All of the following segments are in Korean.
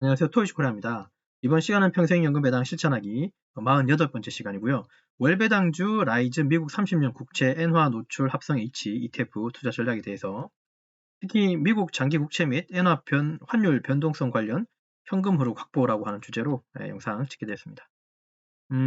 안녕하세요. 토이시코리아입니다. 이번 시간은 평생연금 배당 실천하기 48번째 시간이고요. 월배당주 라이즈 미국 30년 국채 엔화 노출 합성 H ETF 투자 전략에 대해서 특히 미국 장기 국채 및 엔화 환율 변동성 관련 현금 흐름 확보라고 하는 주제로 영상 찍게 되었습니다.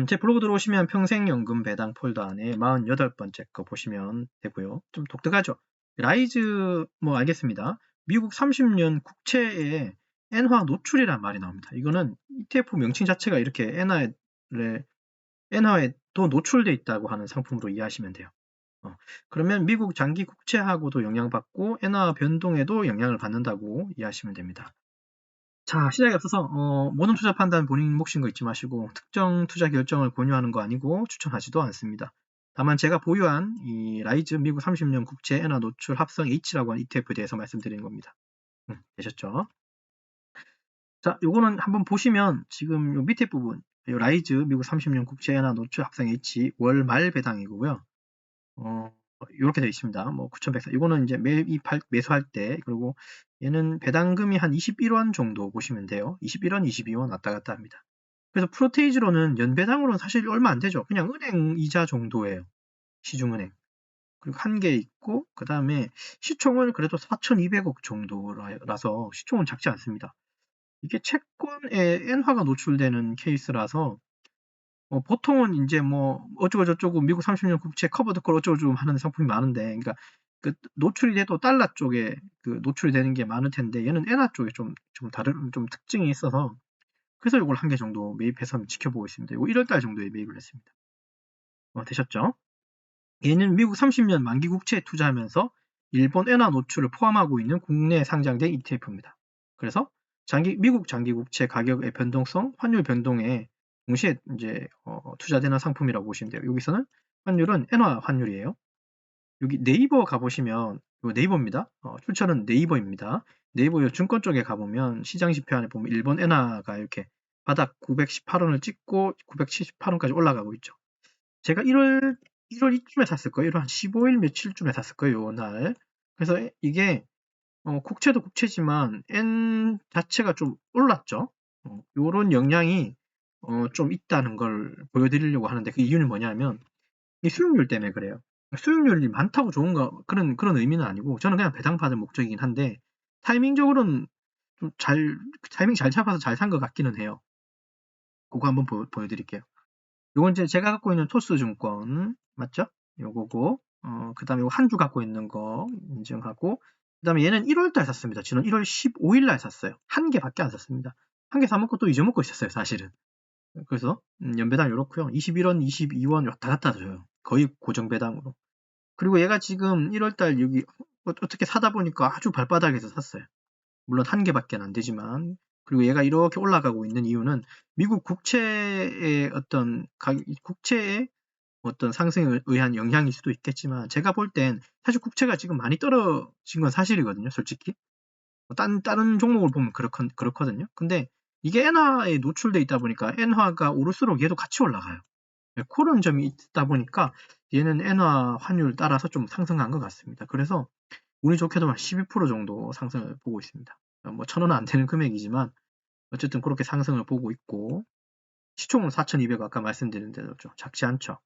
제 블로그 들어오시면 평생연금 배당 폴더 안에 48번째 거 보시면 되고요. 좀 독특하죠? 라이즈 알겠습니다. 미국 30년 국채에 엔화 노출이란 말이 나옵니다. 이거는 ETF 명칭 자체가 이렇게 엔화에 또 노출돼 있다고 하는 상품으로 이해하시면 돼요. 그러면 미국 장기 국채하고도 영향받고 엔화 변동에도 영향을 받는다고 이해하시면 됩니다. 자, 시작에 앞서서 모든 투자 판단 본인 몫인 거 잊지 마시고 특정 투자 결정을 권유하는 거 아니고 추천하지도 않습니다. 다만 제가 보유한 이 라이즈 미국 30년 국채 엔화 노출 합성 H라고 하는 ETF에 대해서 말씀드리는 겁니다. 되셨죠? 자, 요거는 한번 보시면 지금 요 밑에 부분 요 라이즈 미국 30년 국채 엔화 노출 합성 H 월 말 배당이고요. 이렇게 되어 있습니다. 9,104. 이거는 이제 매수할 때, 그리고 얘는 배당금이 한 21원 정도 보시면 돼요. 21원, 22원 왔다 갔다 합니다. 그래서 프로테이지로는 연배당으로는 사실 얼마 안 되죠. 그냥 은행 이자 정도예요. 시중은행. 그리고 한 개 있고, 그 다음에 시총은 그래도 4,200억 정도라서 시총은 작지 않습니다. 이게 채권에 엔화가 노출되는 케이스라서 보통은 이제 어쩌고 저쩌고 미국 30년 국채 커버드 콜 어쩌고저쩌고 하는 상품이 많은데, 그러니까 그 노출이 돼도 달러 쪽에 그 노출이 되는 게 많을 텐데, 얘는 엔화 쪽에 좀 다른 특징이 있어서 그래서 이걸 한 개 정도 매입해서 지켜보고 있습니다. 이거 1월달 정도에 매입을 했습니다. 되셨죠? 얘는 미국 30년 만기 국채에 투자하면서 일본 엔화 노출을 포함하고 있는 국내에 상장된 ETF입니다. 그래서 미국 장기 국채 가격의 변동성, 환율 변동에 동시에 이제 투자되는 상품이라고 보시면 돼요. 여기서는 환율은 엔화 환율이에요. 여기 네이버 가보시면 이거 네이버입니다. 출처는 네이버입니다. 네이버 증권 쪽에 가보면 시장 지표 안에 보면 일본 엔화가 이렇게 바닥 918원을 찍고 978원까지 올라가고 있죠. 제가 1월 이쯤에 샀을 거예요. 1월 한 15일 며칠쯤에 샀을 거예요. 날. 그래서 이게 국채도 국채지만 엔 자체가 좀 올랐죠. 요런 영향이 좀 있다는 걸 보여드리려고 하는데, 그 이유는 뭐냐면 이 수익률 때문에 그래요. 수익률이 많다고 좋은가 그런 의미는 아니고, 저는 그냥 배당 받을 목적이긴 한데 타이밍적으로는 타이밍 잘 잡아서 잘 산 것 같기는 해요. 그거 한번 보여드릴게요. 요건 이제 제가 갖고 있는 토스 증권 맞죠? 요거고, 그 다음에 한 주 갖고 있는 거 인증하고, 그 다음에 얘는 1월달 샀습니다. 지난 1월 15일 날 샀어요. 한 개밖에 안 샀습니다. 한 개 사먹고 또 잊어먹고 있었어요, 사실은. 그래서 연배당 이렇고요. 21원, 22원 왔다 갔다 줘요. 거의 고정 배당으로. 그리고 얘가 지금 1월달 여기 어떻게 사다 보니까 아주 발바닥에서 샀어요. 물론 한 개밖에 안 되지만. 그리고 얘가 이렇게 올라가고 있는 이유는 미국 국채의 상승에 의한 영향일 수도 있겠지만, 제가 볼 땐 사실 국채가 지금 많이 떨어진 건 사실이거든요, 솔직히. 다른 종목을 보면 그렇거든요. 근데 이게 엔화에 노출돼 있다 보니까 엔화가 오를수록 얘도 같이 올라가요. 그런 점이 있다 보니까 얘는 엔화 환율 따라서 좀 상승한 것 같습니다. 그래서 운이 좋게도 한 12% 정도 상승을 보고 있습니다. 1,000원 안 되는 금액이지만 어쨌든 그렇게 상승을 보고 있고, 시총은 4,200 아까 말씀드린 대로 좀 작지 않죠.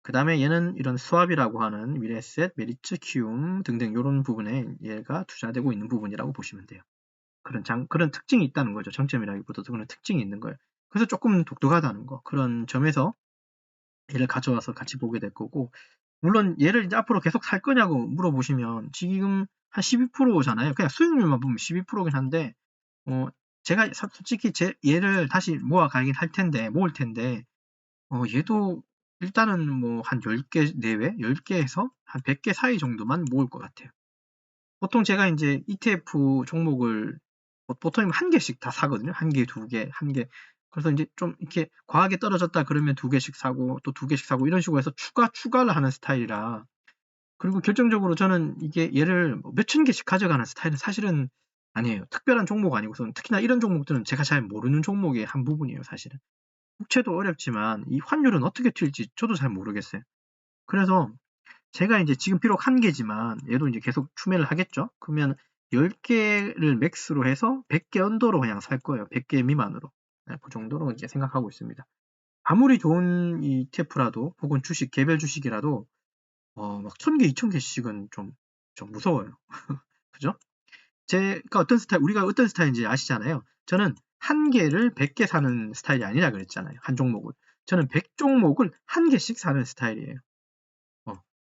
그 다음에 얘는 이런 스왑이라고 하는 미래에셋, 메리츠, 키움 등등 이런 부분에 얘가 투자되고 있는 부분이라고 보시면 돼요. 그런 특징이 있다는 거죠. 장점이라기보다도 그런 특징이 있는 거예요. 그래서 조금 독특하다는 거. 그런 점에서 얘를 가져와서 같이 보게 될 거고, 물론 얘를 이제 앞으로 계속 살 거냐고 물어보시면 지금 한 12%잖아요. 그냥 수익률만 보면 12%긴 한데, 제가 솔직히 얘를 다시 모을 텐데, 얘도 일단은 한 10개 내외, 10개에서 한 100개 사이 정도만 모을 것 같아요. 보통 제가 이제 ETF 종목을 보통 한 개씩 다 사거든요. 한 개, 두 개, 한 개. 그래서 이제 좀 이렇게 과하게 떨어졌다 그러면 두 개씩 사고, 또 두 개씩 사고, 이런 식으로 해서 추가를 하는 스타일이라. 그리고 결정적으로 저는 이게 얘를 몇천 개씩 가져가는 스타일은 사실은 아니에요. 특별한 종목 아니고선, 특히나 이런 종목들은 제가 잘 모르는 종목의 한 부분이에요, 사실은. 국채도 어렵지만 이 환율은 어떻게 튈지 저도 잘 모르겠어요. 그래서 제가 이제 지금 비록 한 개지만 얘도 이제 계속 추매를 하겠죠. 그러면 10개를 맥스로 해서 100개 언더로 그냥 살 거예요. 100개 미만으로. 네, 그 정도로 이제 생각하고 있습니다. 아무리 좋은 ETF라도 혹은 주식, 개별 주식이라도 막 1000개, 2000개씩은 좀 무서워요. 그죠? 제가 어떤 스타일, 우리가 어떤 스타일인지 아시잖아요. 저는 한 개를 100개 사는 스타일이 아니라 그랬잖아요. 한 종목을. 저는 100종목을 한 개씩 사는 스타일이에요.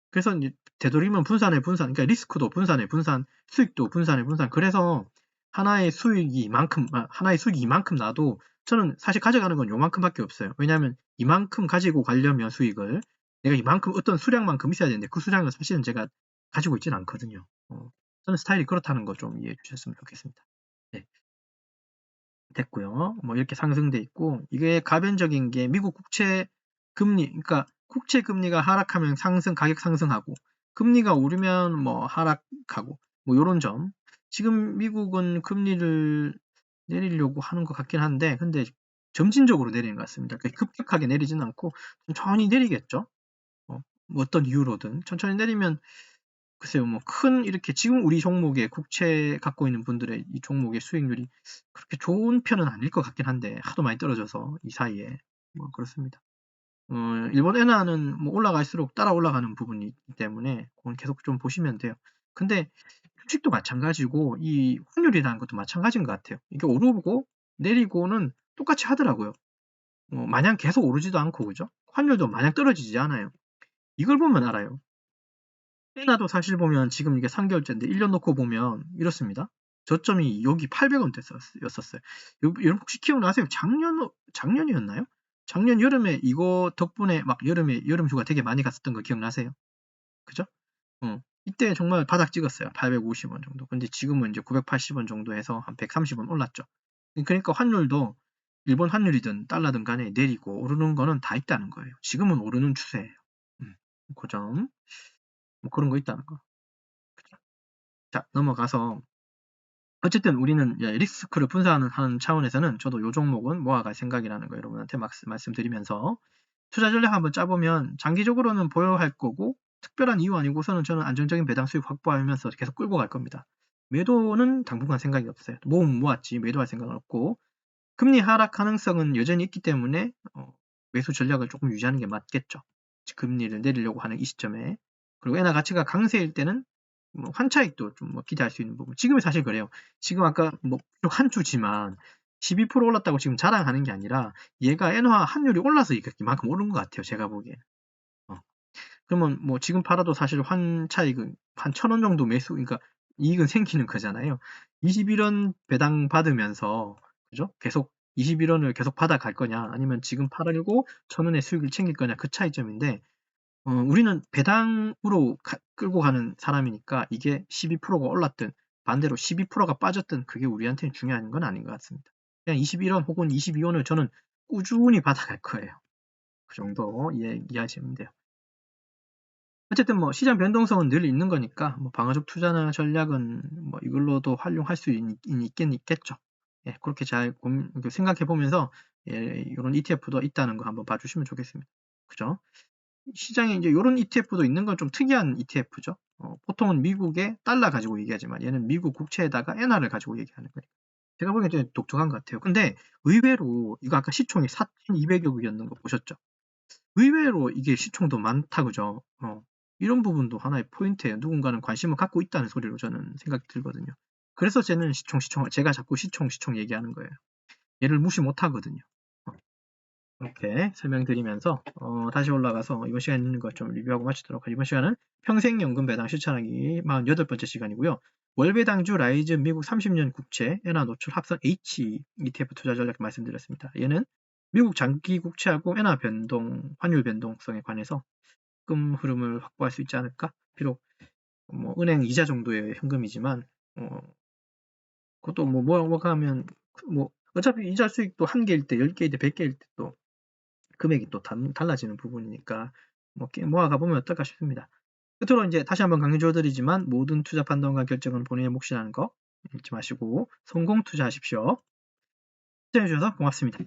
그래서 이제 되도록이면 분산에 분산, 그러니까 리스크도 분산에 분산, 수익도 분산에 분산. 그래서 하나의 수익이 이만큼 나도 저는 사실 가져가는 건 요만큼밖에 없어요. 왜냐하면 이만큼 가지고 가려면 수익을 내가 이만큼 어떤 수량만큼 있어야 되는데 그 수량을 사실은 제가 가지고 있지는 않거든요. 저는 스타일이 그렇다는 거 좀 이해해 주셨으면 좋겠습니다. 네. 됐고요. 뭐 이렇게 상승돼 있고 이게 가변적인 게 미국 국채 금리, 그러니까 국채 금리가 하락하면 가격 상승하고 금리가 오르면 뭐 하락하고 뭐 요런 점. 지금 미국은 금리를 내리려고 하는 것 같긴 한데 근데 점진적으로 내리는 것 같습니다. 그러니까 급격하게 내리진 않고 천천히 내리겠죠. 뭐 어떤 이유로든 천천히 내리면 글쎄요, 뭐 이렇게 지금 우리 종목의 국채 갖고 있는 분들의 이 종목의 수익률이 그렇게 좋은 편은 아닐 것 같긴 한데 하도 많이 떨어져서 이 사이에 뭐 그렇습니다. 일본 엔화는 뭐 올라갈수록 따라 올라가는 부분이 있기 때문에 그건 계속 좀 보시면 돼요. 근데 주식도 마찬가지고 이 환율이라는 것도 마찬가지인 것 같아요. 이게 오르고 내리고는 똑같이 하더라고요. 마냥 계속 오르지도 않고 그죠? 환율도 마냥 떨어지지 않아요. 이걸 보면 알아요. 엔화도 사실 보면 지금 이게 3개월째인데 1년 놓고 보면 이렇습니다. 저점이 여기 800원대였었어요. 여러분 혹시 기억나세요? 작년이었나요? 작년 여름에 이거 덕분에 막 여름 휴가 되게 많이 갔었던 거 기억나세요? 그죠? 이때 정말 바닥 찍었어요. 850원 정도. 근데 지금은 이제 980원 정도 해서 한 130원 올랐죠. 그러니까 환율도 일본 환율이든 달러든 간에 내리고 오르는 거는 다 있다는 거예요. 지금은 오르는 추세예요. 그 점. 뭐 그런 거 있다는 거. 자, 넘어가서 어쨌든 우리는 리스크를 분산하는 차원에서는 저도 요 종목은 모아갈 생각이라는 거 여러분한테 말씀드리면서 투자 전략 한번 짜보면 장기적으로는 보유할 거고 특별한 이유 아니고서는 저는 안정적인 배당 수익 확보하면서 계속 끌고 갈 겁니다. 매도는 당분간 생각이 없어요. 모았지 매도할 생각은 없고 금리 하락 가능성은 여전히 있기 때문에 매수 전략을 조금 유지하는 게 맞겠죠. 금리를 내리려고 하는 이 시점에. 그리고 엔화 가치가 강세일 때는 뭐 환차익도 좀 뭐 기대할 수 있는 부분. 지금은 사실 그래요. 지금 아까 뭐 한 주지만 12% 올랐다고 지금 자랑하는 게 아니라 얘가 엔화 환율이 올라서 이만큼 오른 것 같아요. 제가 보기엔. 그러면 뭐 지금 팔아도 사실 환차익은 한 1,000원 정도 그러니까 이익은 생기는 거잖아요. 21원 배당 받으면서 그죠? 계속 21원을 계속 받아갈 거냐 아니면 지금 팔고 1,000원의 수익을 챙길 거냐 그 차이점인데 우리는 배당으로 끌고 가는 사람이니까 이게 12%가 올랐든 반대로 12%가 빠졌든 그게 우리한테는 중요한 건 아닌 것 같습니다. 그냥 21원 혹은 22원을 저는 꾸준히 받아갈 거예요. 그 정도 이해하시면 돼요. 어쨌든 뭐 시장 변동성은 늘 있는 거니까 뭐 방어적 투자나 전략은 뭐 이걸로도 활용할 수 있겠죠. 예, 그렇게 잘 생각해 보면서 이런 ETF도 있다는 거 한번 봐주시면 좋겠습니다. 그죠? 시장에 이제 이런 ETF도 있는 건 좀 특이한 ETF죠. 보통은 미국의 달러 가지고 얘기하지만 얘는 미국 국채에다가 엔화를 가지고 얘기하는 거예요. 제가 보기엔 좀 독특한 것 같아요. 근데 의외로 이거 아까 시총이 4,200억이었는 거 보셨죠? 의외로 이게 시총도 많다 그죠? 이런 부분도 하나의 포인트예요. 누군가는 관심을 갖고 있다는 소리로 저는 생각이 들거든요. 그래서 저는 제가 자꾸 시총 얘기하는 거예요. 얘를 무시 못 하거든요. 이렇게 설명드리면서 다시 올라가서 이번 시간에 있는 것 좀 리뷰하고 마치도록 하죠. 이번 시간은 평생연금 배당 실천하기 48번째 시간이고요. 월배당주 라이즈 미국 30년 국채 엔화 노출 합선 H ETF 투자 전략 말씀드렸습니다. 얘는 미국 장기 국채하고 엔화 환율 변동성에 관해서 현금 흐름을 확보할 수 있지 않을까? 비록 뭐 은행 이자 정도의 현금이지만 그것도 뭐가 하면 뭐 어차피 이자 수익도 1개일 때, 10개일 때, 100개일 때 또 금액이 또 달라지는 부분이니까 뭐 모아가 보면 어떨까 싶습니다. 끝으로 이제 다시 한번 강조드리지만 모든 투자 판단과 결정은 본인의 몫이라는 거 잊지 마시고 성공 투자하십시오. 시청해주셔서 고맙습니다.